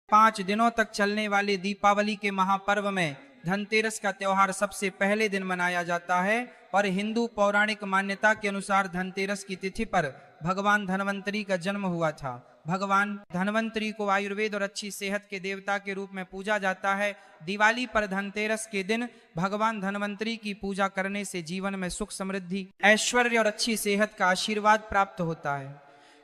5 दिनों तक चलने वाले दीपावली के महापर्व में धनतेरस का त्योहार सबसे पहले दिन मनाया जाता है और हिंदू पौराणिक मान्यता के अनुसार धनतेरस की तिथि पर भगवान धन्वंतरी का जन्म हुआ था। भगवान धन्वंतरी को आयुर्वेद और अच्छी सेहत के देवता के रूप में पूजा जाता है। दिवाली पर धनतेरस के दिन भगवान धन्वंतरी की पूजा करने से जीवन में सुख समृद्धि ऐश्वर्य और अच्छी सेहत का आशीर्वाद प्राप्त होता है।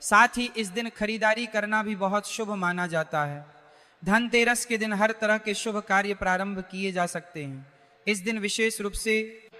साथ ही इस दिन खरीदारी करना भी बहुत शुभ माना जाता है। धनतेरस के दिन हर तरह के शुभ कार्य प्रारंभ किए जा सकते हैं। इस दिन विशेष रूप से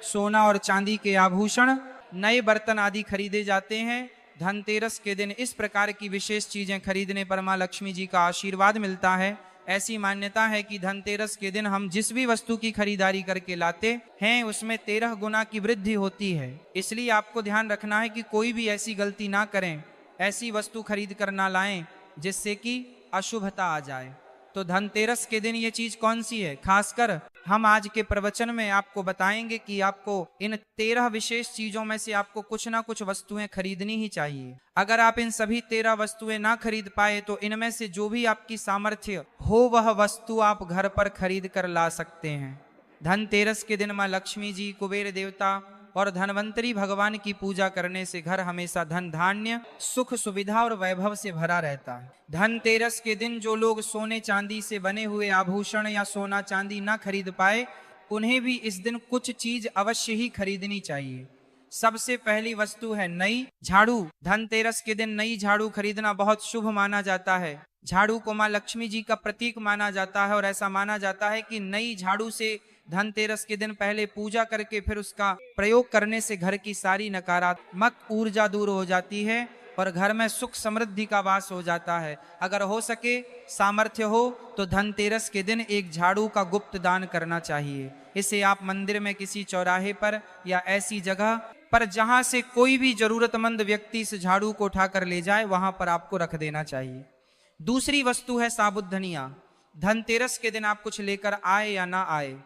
सोना और चांदी के आभूषण, नए बर्तन आदि खरीदे जाते हैं। धनतेरस के दिन इस प्रकार की विशेष चीजें खरीदने पर मां लक्ष्मी जी का आशीर्वाद मिलता है। ऐसी मान्यता है कि धनतेरस के दिन हम जिस भी वस्तु की खरीदारी करके लाते हैं उसमें 13 गुना की वृद्धि होती है। इसलिए आपको ध्यान रखना है कि कोई भी ऐसी गलती ना करें, ऐसी वस्तु खरीद कर ना लाएं जिससे कि अशुभता आ जाए। तो धनतेरस के दिन ये चीज कौन सी है, खासकर हम आज के प्रवचन में आपको बताएंगे कि आपको इन 13 विशेष चीजों में से आपको कुछ ना कुछ वस्तुएं खरीदनी ही चाहिए। अगर आप इन सभी 13 वस्तुएं ना खरीद पाए तो इनमें से जो भी आपकी सामर्थ्य हो वह वस्तु आप घर पर खरीद कर ला सकते हैं। धनतेरस के दिन मां लक्ष्मी जी, कुबेर देवता और धन्वंतरी भगवान की पूजा करने से घर हमेशा धन धान्य, सुख सुविधा और वैभव से भरा रहता है। धनतेरस के दिन जो लोग सोने चांदी से बने हुए आभूषण या सोना चांदी ना खरीद पाए उन्हें भी इस दिन कुछ चीज अवश्य ही खरीदनी चाहिए। सबसे पहली वस्तु है नई झाड़ू। धनतेरस के दिन नई झाड़ू खरीदना बहुत शुभ माना जाता है। झाड़ू को मां लक्ष्मी जी का प्रतीक माना जाता है और ऐसा माना जाता है कि नई झाड़ू से धनतेरस के दिन पहले पूजा करके फिर उसका प्रयोग करने से घर की सारी नकारात्मक ऊर्जा दूर हो जाती है और घर में सुख समृद्धि का वास हो जाता है। अगर हो सके, सामर्थ्य हो तो धनतेरस के दिन एक झाड़ू का गुप्त दान करना चाहिए। इसे आप मंदिर में किसी चौराहे पर या ऐसी जगह पर जहां से कोई भी जरूरतमंद व्यक्ति इस झाड़ू को उठाकर ले जाए वहां पर आपको रख देना चाहिए। दूसरी वस्तु है साबुत धनिया। धनतेरस के दिन आप कुछ लेकर आए या ना आए,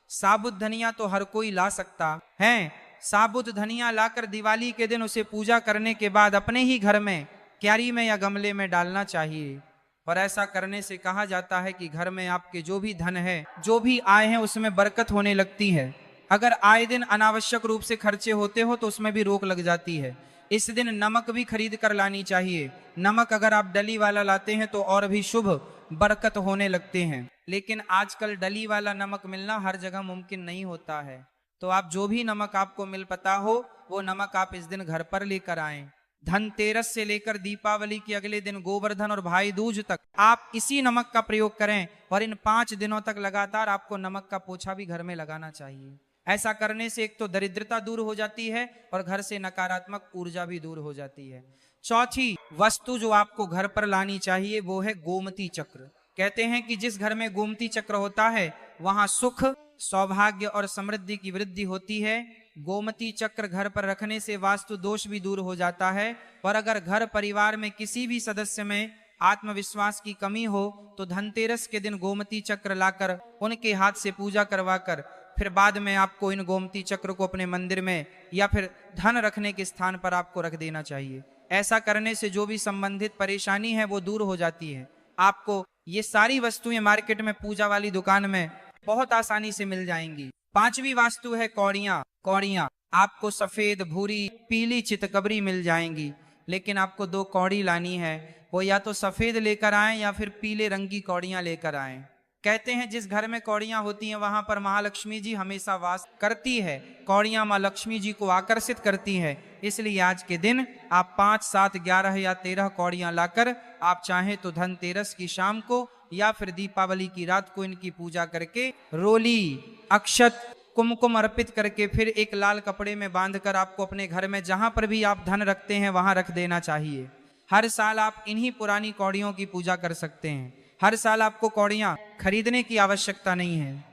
साबुत धनिया तो हर कोई ला सकता है। साबुत धनिया लाकर दिवाली के दिन उसे पूजा करने के बाद अपने ही घर में क्यारी में या गमले में डालना चाहिए और ऐसा करने से कहा जाता है कि घर में आपके जो भी धन है, जो भी आय है उसमें बरकत होने लगती है। अगर आए दिन अनावश्यक रूप से खर्चे होते हो तो उसमें भी रोक लग जाती है। इस दिन नमक भी खरीद कर लानी चाहिए। नमक अगर आप डली वाला लाते हैं तो और भी शुभ बरकत होने लगते हैं। लेकिन आजकल डली वाला नमक मिलना हर जगह मुमकिन नहीं होता है, तो आप जो भी नमक आपको मिल पता हो वो नमक आप इस दिन घर पर लेकर आएं। धनतेरस से लेकर दीपावली के अगले दिन गोवर्धन और भाई दूज तक आप इसी नमक का प्रयोग करें और इन 5 दिनों तक लगातार आपको नमक का पोछा भी घर में लगाना चाहिए। ऐसा करने से एक तो दरिद्रता दूर हो जाती है और घर से नकारात्मक ऊर्जा भी दूर हो जाती है। चौथी वस्तु जो आपको घर पर लानी चाहिए वो है गोमती चक्र। कहते हैं कि जिस घर में गोमती चक्र होता है वहां सुख, सौभाग्य और समृद्धि की वृद्धि होती है। गोमती चक्र घर पर रखने से वास्तु दोष भी दूर हो जाता है और अगर घर परिवार में किसी भी सदस्य में आत्मविश्वास की कमी हो तो धनतेरस के दिन गोमती चक्र लाकर उनके हाथ से पूजा करवाकर फिर बाद में आपको इन गोमती चक्र को अपने मंदिर में या फिर धन रखने के स्थान पर आपको रख देना चाहिए। ऐसा करने से जो भी संबंधित परेशानी है वो दूर हो जाती है। आपको ये सारी वस्तुएं मार्केट में पूजा वाली दुकान में बहुत आसानी से मिल जाएंगी। 5वीं वास्तु है कौड़ियां। कौड़ियां आपको सफेद, भूरी, पीली चितकबरी मिल जाएंगी, लेकिन आपको 2 कौड़ी लानी है। वो या तो सफेद लेकर आए या फिर पीले रंग की कौड़ियां लेकर आए। कहते हैं जिस घर में कौड़ियां होती हैं वहां पर महालक्ष्मी जी हमेशा वास करती है। कौड़ियां मां लक्ष्मी जी को आकर्षित करती है। इसलिए आज के दिन आप 5, 7, 11 या 13 कौड़ियां लाकर आप चाहें तो धनतेरस की शाम को या फिर दीपावली की रात को इनकी पूजा करके रोली, अक्षत, कुमकुम अर्पित करके फिर एक लाल कपड़े में बांधकर आपको अपने घर में जहां पर भी आप धन रखते हैं वहां रख देना चाहिए। हर साल आप इन्हीं पुरानी कौड़ियों की पूजा कर सकते हैं। हर साल आपको कौड़ियां खरीदने की आवश्यकता नहीं है।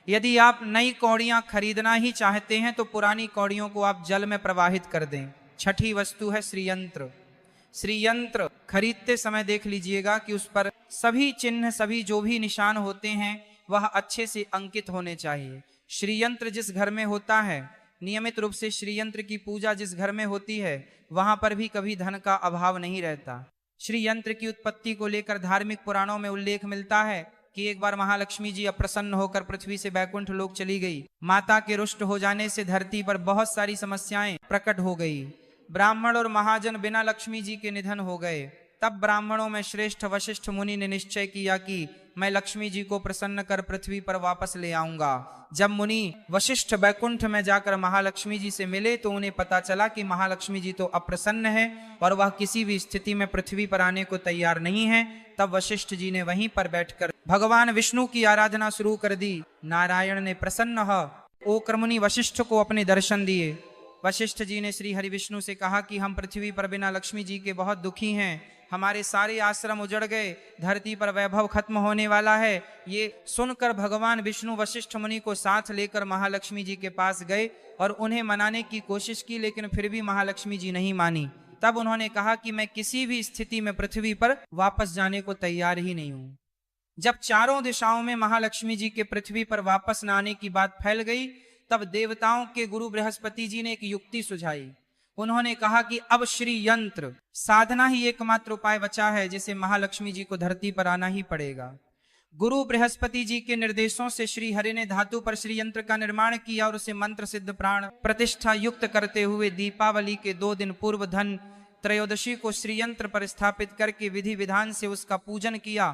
यदि आप नई कौड़ियां खरीदना ही चाहते हैं तो पुरानी कौड़ियों को आप जल में प्रवाहित कर दें। छठी वस्तु है श्रीयंत्र। श्रीयंत्र खरीदते समय देख लीजिएगा कि उस पर सभी चिन्ह, सभी जो भी निशान होते हैं वह अच्छे से अंकित होने चाहिए। श्रीयंत्र जिस घर में होता है, नियमित रूप से श्रीयंत्र की पूजा जिस घर में होती है वहां पर भी कभी धन का अभाव नहीं रहता। श्री यंत्र की उत्पत्ति को लेकर धार्मिक पुराणों में उल्लेख मिलता है कि एक बार महालक्ष्मी जी अप्रसन्न होकर पृथ्वी से बैकुंठ लोक चली गई। माता के रुष्ट हो जाने से धरती पर बहुत सारी समस्याएं प्रकट हो गई। ब्राह्मण और महाजन बिना लक्ष्मी जी के निधन हो गए। तब ब्राह्मणों में श्रेष्ठ वशिष्ठ मुनि ने निश्चय किया कि मैं लक्ष्मी जी को प्रसन्न कर पृथ्वी पर वापस ले आऊंगा। जब मुनि वशिष्ठ बैकुंठ में जाकर महालक्ष्मी जी से मिले तो उन्हें पता चला कि महालक्ष्मी जी तो अप्रसन्न है और वह किसी भी स्थिति में पृथ्वी पर आने को तैयार नहीं है। तब वशिष्ठ जी ने वहीं पर बैठकर भगवान विष्णु की आराधना शुरू कर दी। नारायण ने प्रसन्न होकर मुनि वशिष्ठ को अपने दर्शन दिए। वशिष्ठ जी ने श्री हरि विष्णु से कहा कि हम पृथ्वी पर बिना लक्ष्मी जी के बहुत दुखी हैं। हमारे सारे आश्रम उजड़ गए, धरती पर वैभव खत्म होने वाला है। ये सुनकर भगवान विष्णु वशिष्ठ मुनि को साथ लेकर महालक्ष्मी जी के पास गए और उन्हें मनाने की कोशिश की, लेकिन फिर भी महालक्ष्मी जी नहीं मानी। तब उन्होंने कहा कि मैं किसी भी स्थिति में पृथ्वी पर वापस जाने को तैयार ही नहीं हूं। जब चारों दिशाओं में महालक्ष्मी जी के पृथ्वी पर वापस न आने की बात फैल गई, तब देवताओं के गुरु बृहस्पति जी ने एक युक्ति सुझाई। उन्होंने कहा कि अब श्री यंत्र साधना ही एकमात्र उपाय बचा है, जिसे महालक्ष्मी जी को धरती पर आना ही पड़ेगा। गुरु बृहस्पति जी के निर्देशों से श्री हरि ने धातु पर श्री यंत्र का निर्माण किया और उसे मंत्र सिद्ध प्राण प्रतिष्ठा युक्त करते हुए दीपावली के 2 दिन पूर्व धन त्रयोदशी को श्री यंत्र पर स्थापित करके विधि विधान से उसका पूजन किया।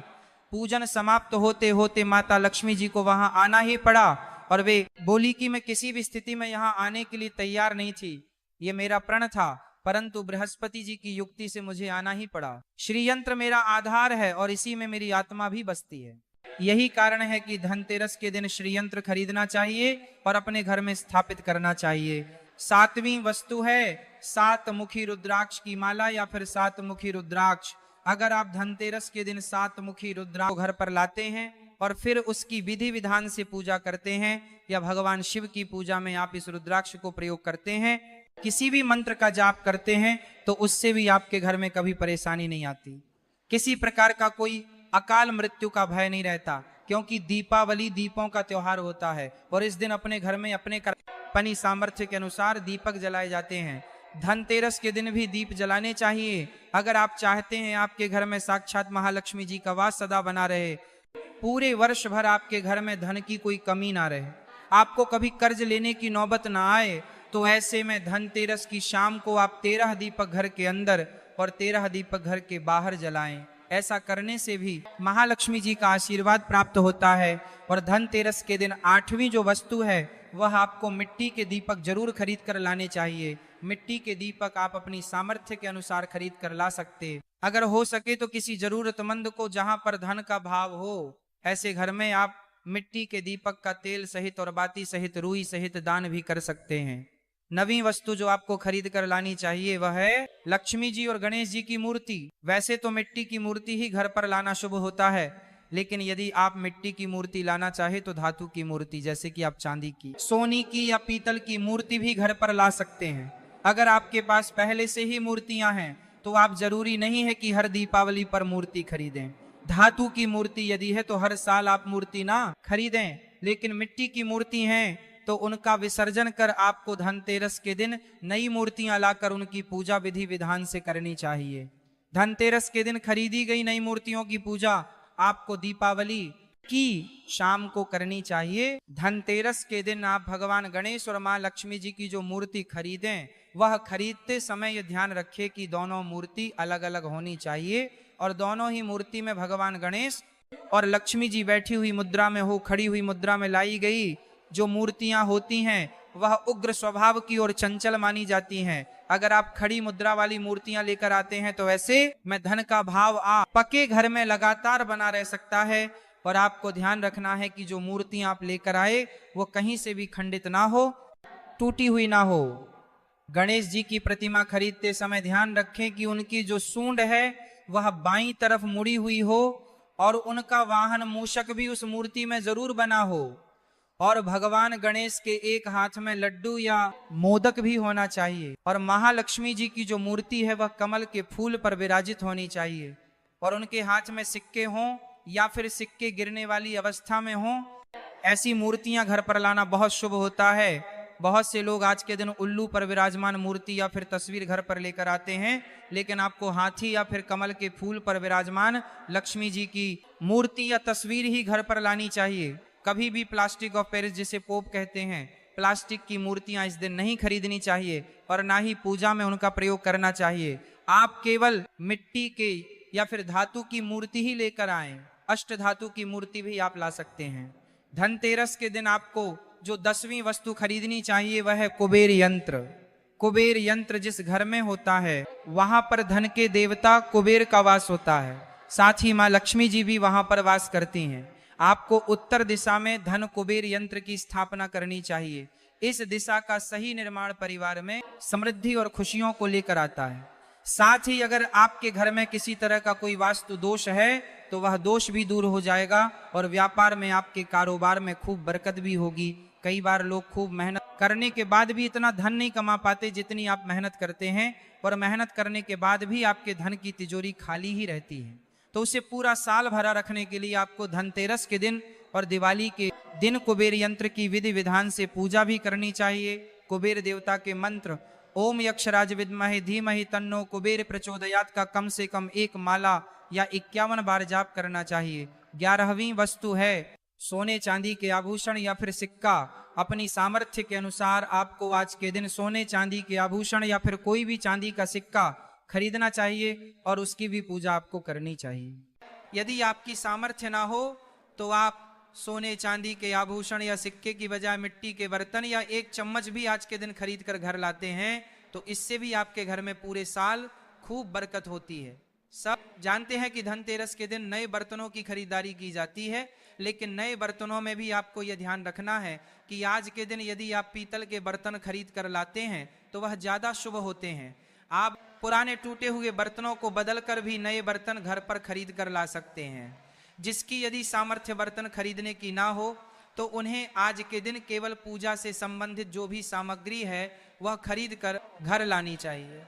पूजन समाप्त होते होते माता लक्ष्मी जी को वहां आना ही पड़ा और वे बोली कि मैं किसी भी स्थिति में यहाँ आने के लिए तैयार नहीं थी, ये मेरा प्रण था, परंतु बृहस्पति जी की युक्ति से मुझे आना ही पड़ा। श्री यंत्र मेरा आधार है और इसी में मेरी आत्मा भी बसती है। यही कारण है कि धनतेरस के दिन श्री यंत्र खरीदना चाहिए और अपने घर में स्थापित करना चाहिए। 7वीं वस्तु है 7 मुखी रुद्राक्ष की माला या फिर 7 मुखी रुद्राक्ष। अगर आप धनतेरस के दिन 7 मुखी रुद्राक्ष घर पर लाते हैं और फिर उसकी विधि विधान से पूजा करते हैं या भगवान शिव की पूजा में आप इस रुद्राक्ष को प्रयोग करते हैं, किसी भी मंत्र का जाप करते हैं, तो उससे भी आपके घर में कभी परेशानी नहीं आती। किसी प्रकार का कोई अकाल मृत्यु का भय नहीं रहता, क्योंकि दीपावली दीपों का त्योहार होता है और इस दिन अपने घर में अपने अपनी सामर्थ्य के अनुसार दीपक जलाए जाते हैं। धनतेरस के दिन भी दीप जलाने चाहिए। अगर आप चाहते हैं आपके घर में साक्षात महालक्ष्मी जी का वास सदा बना रहे, पूरे वर्ष भर आपके घर में धन की कोई कमी ना रहे, आपको कभी कर्ज लेने की नौबत ना आए, तो ऐसे में धनतेरस की शाम को आप 13 दीपक घर के अंदर और 13 दीपक घर के बाहर जलाएं। ऐसा करने से भी महालक्ष्मी जी का आशीर्वाद प्राप्त होता है। और धनतेरस के दिन 8वीं जो वस्तु है वह आपको मिट्टी के दीपक जरूर खरीद कर लाने चाहिए। मिट्टी के दीपक आप अपनी सामर्थ्य के अनुसार खरीद कर ला सकते। अगर हो सके तो किसी जरूरतमंद को, जहां पर धन का भाव हो, ऐसे घर में आप मिट्टी के दीपक का तेल सहित और बाती सहित रुई सहित दान भी कर सकते हैं। 9वीं वस्तु जो आपको खरीद कर लानी चाहिए वह है लक्ष्मी जी और गणेश जी की मूर्ति। वैसे तो मिट्टी की मूर्ति ही घर पर लाना शुभ होता है, लेकिन यदि आप मिट्टी की मूर्ति लाना चाहे तो धातु की मूर्ति, जैसे कि आप चांदी की, सोने की या पीतल की मूर्ति भी घर पर ला सकते हैं। अगर आपके पास पहले से ही मूर्तियां हैं तो आप जरूरी नहीं है कि हर दीपावली पर मूर्ति खरीदें। धातु की मूर्ति यदि है तो हर साल आप मूर्ति ना खरीदें, लेकिन मिट्टी की मूर्ति हैं तो उनका विसर्जन कर आपको धनतेरस के दिन नई मूर्तियां लाकर उनकी पूजा विधि विधान से करनी चाहिए। धनतेरस के दिन खरीदी गई नई मूर्तियों की पूजा आपको दीपावली की शाम को करनी चाहिए। धनतेरस के दिन आप भगवान गणेश और मां लक्ष्मी जी की जो मूर्ति खरीदें, वह खरीदते समय यह ध्यान रखें कि दोनों मूर्ति अलग अलग होनी चाहिए और दोनों ही मूर्ति में भगवान गणेश और लक्ष्मी जी बैठी हुई मुद्रा में हो, खड़ी हुई मुद्रा में लाई गई जो मूर्तियां होती हैं वह उग्र स्वभाव की और चंचल मानी जाती हैं। अगर आप खड़ी मुद्रा वाली मूर्तियां लेकर आते हैं तो ऐसे में धन का भाव आप पक्के घर में लगातार बना रह सकता है। और आपको ध्यान रखना है कि जो मूर्तियां आप लेकर आए वो कहीं से भी खंडित ना हो, टूटी हुई ना हो। गणेश जी की प्रतिमा खरीदते समय ध्यान रखें कि उनकी जो सूंड है वह बाईं तरफ मुड़ी हुई हो और उनका वाहन मूषक भी उस मूर्ति में जरूर बना हो और भगवान गणेश के एक हाथ में लड्डू या मोदक भी होना चाहिए और महालक्ष्मी जी की जो मूर्ति है वह कमल के फूल पर विराजित होनी चाहिए और उनके हाथ में सिक्के हों या फिर सिक्के गिरने वाली अवस्था में हों। ऐसी मूर्तियां घर पर लाना बहुत शुभ होता है। बहुत से लोग आज के दिन उल्लू पर विराजमान मूर्ति या फिर तस्वीर घर पर लेकर आते हैं, लेकिन आपको हाथी या फिर कमल के फूल पर विराजमान लक्ष्मी जी की मूर्ति या तस्वीर ही घर पर लानी चाहिए। कभी भी प्लास्टिक ऑफ पेरिस जिसे पोप कहते हैं, प्लास्टिक की मूर्तियां इस दिन नहीं खरीदनी चाहिए और ना ही पूजा में उनका प्रयोग करना चाहिए। आप केवल मिट्टी के या फिर धातु की मूर्ति ही लेकर आएं। अष्ट धातु की मूर्ति भी आप ला सकते हैं। धनतेरस के दिन आपको जो 10वीं वस्तु खरीदनी चाहिए वह है कुबेर यंत्र। कुबेर यंत्र जिस घर में होता है वहां पर धन के देवता कुबेर का वास होता है, साथ ही माँ लक्ष्मी जी भी वहां पर वास करती हैं। आपको उत्तर दिशा में धन कुबेर यंत्र की स्थापना करनी चाहिए। इस दिशा का सही निर्माण परिवार में समृद्धि और खुशियों को लेकर आता है। साथ ही अगर आपके घर में किसी तरह का कोई वास्तु दोष है तो वह दोष भी दूर हो जाएगा और व्यापार में आपके कारोबार में खूब बरकत भी होगी। कई बार लोग खूब मेहनत करने के बाद भी इतना धन नहीं कमा पाते जितनी आप मेहनत करते हैं, और मेहनत करने के बाद भी आपके धन की तिजोरी खाली ही रहती है। तो उसे पूरा साल भरा रखने के लिए आपको धनतेरस के दिन और दिवाली के दिन कुबेर यंत्र की विधि विधान से पूजा भी करनी चाहिए। कुबेर देवता के मंत्र ओम यक्षराज विद्महे धीमहि तन्नो कुबेर प्रचोदयात का कम से कम 1 माला या 51 बार जाप करना चाहिए। 11वीं वस्तु है सोने चांदी के आभूषण या फिर सिक्का। अपनी सामर्थ्य के अनुसार आपको आज के दिन सोने चांदी के आभूषण या फिर कोई भी चांदी का सिक्का खरीदना चाहिए और उसकी भी पूजा आपको करनी चाहिए। यदि आपकी सामर्थ्य ना हो तो आप सोने चांदी के आभूषण या सिक्के की बजाय मिट्टी के बर्तन या 1 चम्मच भी आज के दिन खरीद कर घर लाते हैं तो इससे भी आपके घर में पूरे साल खूब बरकत होती है। सब जानते हैं कि धनतेरस के दिन नए बर्तनों की खरीदारी की जाती है, लेकिन नए बर्तनों में भी आपको यह ध्यान रखना है कि आज के दिन यदि आप पीतल के बर्तन खरीद कर लाते हैं तो वह ज्यादा शुभ होते हैं। आप पुराने टूटे हुए बर्तनों को बदलकर भी नए बर्तन घर पर खरीद कर ला सकते हैं। जिसकी यदि सामर्थ्य बर्तन खरीदने की ना हो तो उन्हें आज के दिन केवल पूजा से संबंधित जो भी सामग्री है वह खरीद कर घर लानी चाहिए।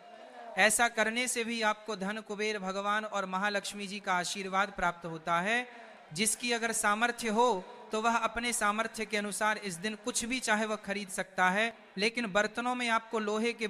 ऐसा करने से भी आपको धन कुबेर भगवान और महालक्ष्मी जी का आशीर्वाद प्राप्त होता है। जिसकी अगर सामर्थ्य हो तो वह अपने सामर्थ्य के अनुसार इस दिन कुछ भी चाहे वह खरीद सकता है, लेकिन बर्तनों में आपको लोहे के